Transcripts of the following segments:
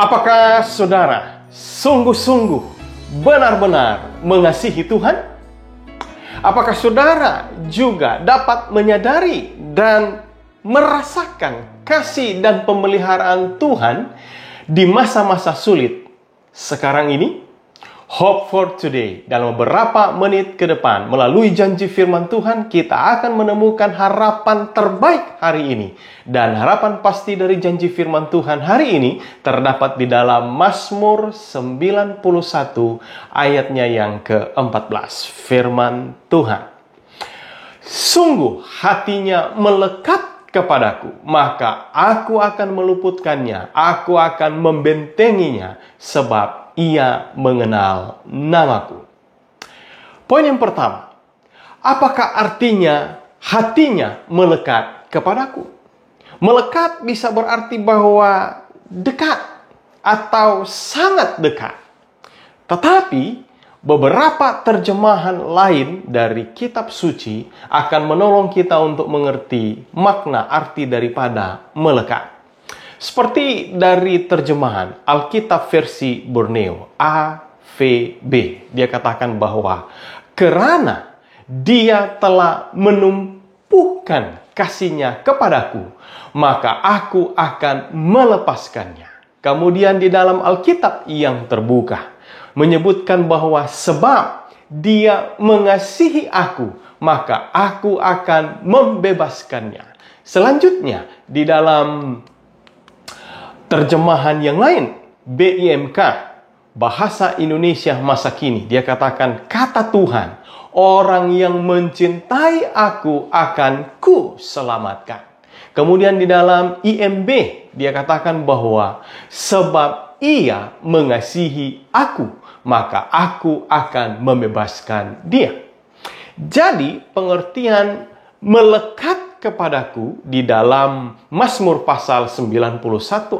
Apakah saudara sungguh-sungguh benar-benar mengasihi Tuhan? Apakah saudara juga dapat menyadari dan merasakan kasih dan pemeliharaan Tuhan di masa-masa sulit sekarang ini? Hope for Today, dalam beberapa menit ke depan, melalui janji firman Tuhan, kita akan menemukan harapan terbaik hari ini. Dan harapan pasti dari janji firman Tuhan hari ini terdapat di dalam Mazmur 91 ayatnya yang ke-14. Firman Tuhan, sungguh hatinya melekat kepadaku, maka aku akan meluputkannya, aku akan membentenginya, sebab ia mengenal namaku. Poin yang pertama, apakah artinya hatinya melekat kepadaku? Melekat bisa berarti bahwa dekat atau sangat dekat. Tetapi beberapa terjemahan lain dari kitab suci akan menolong kita untuk mengerti makna arti daripada melekat. Seperti dari terjemahan Alkitab versi Borneo, AVB. Dia katakan bahwa kerana dia telah menumpukan kasihnya kepadaku, maka aku akan melepaskannya. Kemudian di dalam Alkitab yang terbuka menyebutkan bahwa sebab dia mengasihi aku, maka aku akan membebaskannya. Selanjutnya di dalam terjemahan yang lain, BIMK, Bahasa Indonesia Masa Kini, dia katakan, kata Tuhan, orang yang mencintai aku akan ku selamatkan. Kemudian di dalam IMB, dia katakan bahwa sebab ia mengasihi aku, maka aku akan membebaskan dia. Jadi pengertian melekat kepadaku di dalam Mazmur pasal 91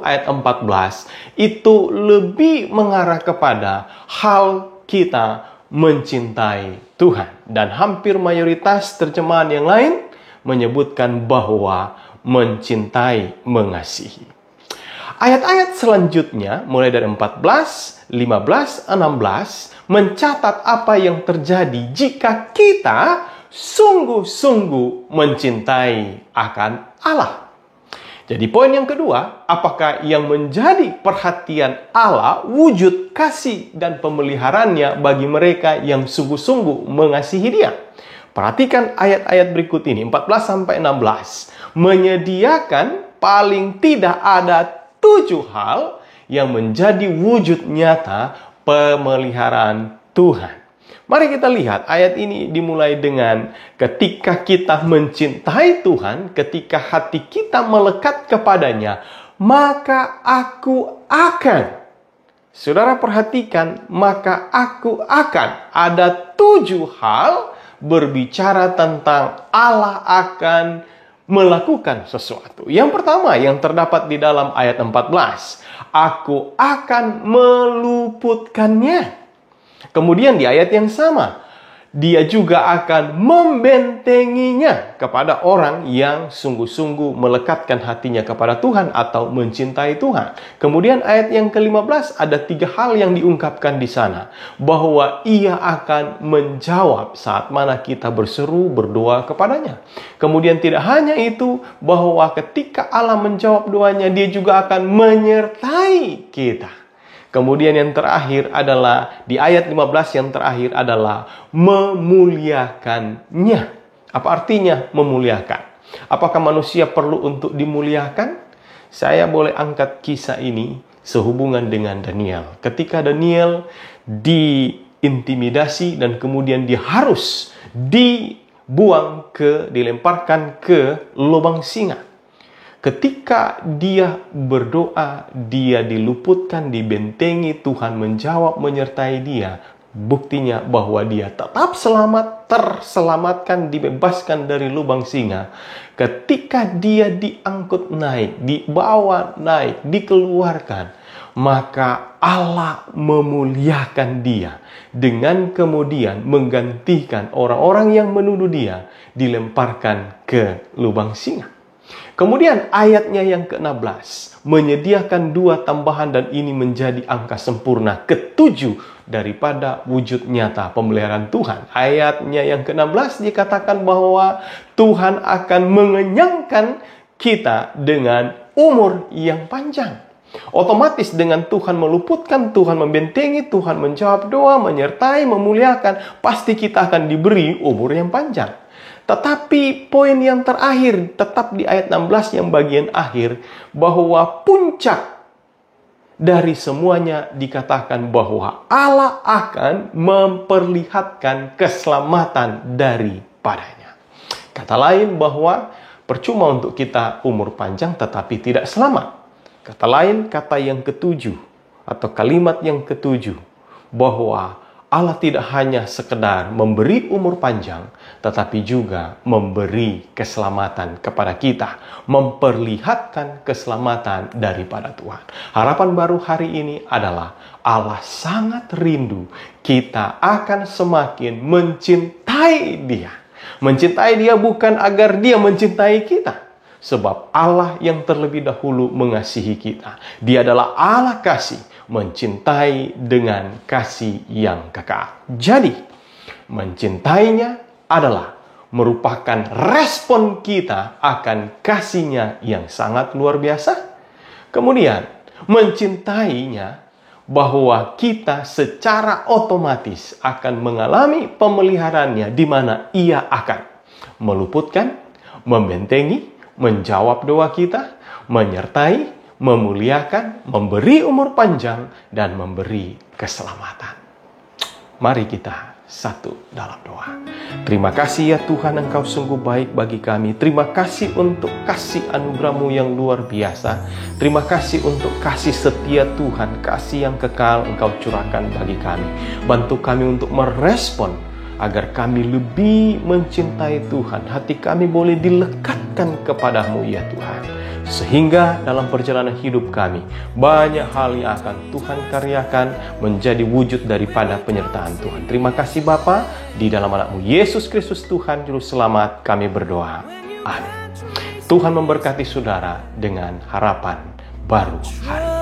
ayat 14 itu lebih mengarah kepada hal kita mencintai Tuhan. Dan hampir mayoritas terjemahan yang lain menyebutkan bahwa mencintai, mengasihi. Ayat-ayat selanjutnya mulai dari 14, 15, 16 mencatat apa yang terjadi jika kita sungguh-sungguh mencintai akan Allah. Jadi poin yang kedua, apakah yang menjadi perhatian Allah wujud kasih dan pemeliharaannya bagi mereka yang sungguh-sungguh mengasihi Dia? Perhatikan ayat-ayat berikut ini, 14-16. Menyediakan paling tidak ada 7 hal yang menjadi wujud nyata pemeliharaan Tuhan. Mari kita lihat ayat ini dimulai dengan ketika kita mencintai Tuhan, ketika hati kita melekat kepadanya, maka aku akan. Saudara perhatikan, maka aku akan. Ada 7 hal berbicara tentang Allah akan melakukan sesuatu. Yang pertama yang terdapat di dalam ayat 14, aku akan meluputkannya. Kemudian di ayat yang sama, dia juga akan membentenginya kepada orang yang sungguh-sungguh melekatkan hatinya kepada Tuhan atau mencintai Tuhan. Kemudian ayat yang ke-15 ada 3 hal yang diungkapkan di sana, bahwa ia akan menjawab saat mana kita berseru, berdoa kepadanya. Kemudian tidak hanya itu, bahwa ketika Allah menjawab doanya, dia juga akan menyertai kita. Kemudian yang terakhir adalah, di ayat 15 yang terakhir adalah memuliakannya. Apa artinya memuliakan? Apakah manusia perlu untuk dimuliakan? Saya boleh angkat kisah ini sehubungan dengan Daniel. Ketika Daniel diintimidasi dan kemudian dia harus dilemparkan ke lubang singa. Ketika dia berdoa, dia diluputkan, dibentengi, Tuhan menjawab, menyertai dia. Buktinya bahwa dia tetap selamat, terselamatkan, dibebaskan dari lubang singa. Ketika dia diangkut naik, dibawa naik, dikeluarkan, maka Allah memuliakan dia dengan kemudian menggantikan orang-orang yang menuduh dia dilemparkan ke lubang singa. Kemudian ayatnya yang ke-16 menyediakan 2 tambahan dan ini menjadi angka sempurna ke-7 daripada wujud nyata pemeliharaan Tuhan. Ayatnya yang ke-16 dikatakan bahwa Tuhan akan mengenyangkan kita dengan umur yang panjang. Otomatis dengan Tuhan meluputkan, Tuhan membentengi, Tuhan menjawab doa, menyertai, memuliakan, pasti kita akan diberi umur yang panjang. Tetapi poin yang terakhir tetap di ayat 16 yang bagian akhir, bahwa puncak dari semuanya dikatakan bahwa Allah akan memperlihatkan keselamatan daripadanya. Kata lain bahwa percuma untuk kita umur panjang tetapi tidak selamat. Kata lain, kata yang ke-7 atau kalimat yang ke-7, bahwa Allah tidak hanya sekedar memberi umur panjang, tetapi juga memberi keselamatan kepada kita, memperlihatkan keselamatan daripada Tuhan. Harapan baru hari ini adalah Allah sangat rindu kita akan semakin mencintai Dia. Mencintai Dia bukan agar Dia mencintai kita, sebab Allah yang terlebih dahulu mengasihi kita. Dia adalah Allah kasih, mencintai dengan kasih yang kekal. Jadi, mencintainya adalah merupakan respon kita akan kasihnya yang sangat luar biasa. Kemudian, mencintainya bahwa kita secara otomatis akan mengalami pemeliharaannya di mana Ia akan meluputkan, membentengi, menjawab doa kita, menyertai, memuliakan, memberi umur panjang, dan memberi keselamatan. Mari kita satu dalam doa. Terima kasih ya Tuhan, Engkau sungguh baik bagi kami. Terima kasih untuk kasih anugerah-Mu yang luar biasa. Terima kasih untuk kasih setia Tuhan, kasih yang kekal Engkau curahkan bagi kami. Bantu kami untuk merespon agar kami lebih mencintai Tuhan. Hati kami boleh dilekatkan kepadamu ya Tuhan. Sehingga dalam perjalanan hidup kami, banyak hal yang akan Tuhan karyakan menjadi wujud daripada penyertaan Tuhan. Terima kasih Bapa, di dalam anak-Mu Yesus Kristus Tuhan Juru Selamat kami berdoa. Amin. Tuhan memberkati saudara dengan harapan baru hari.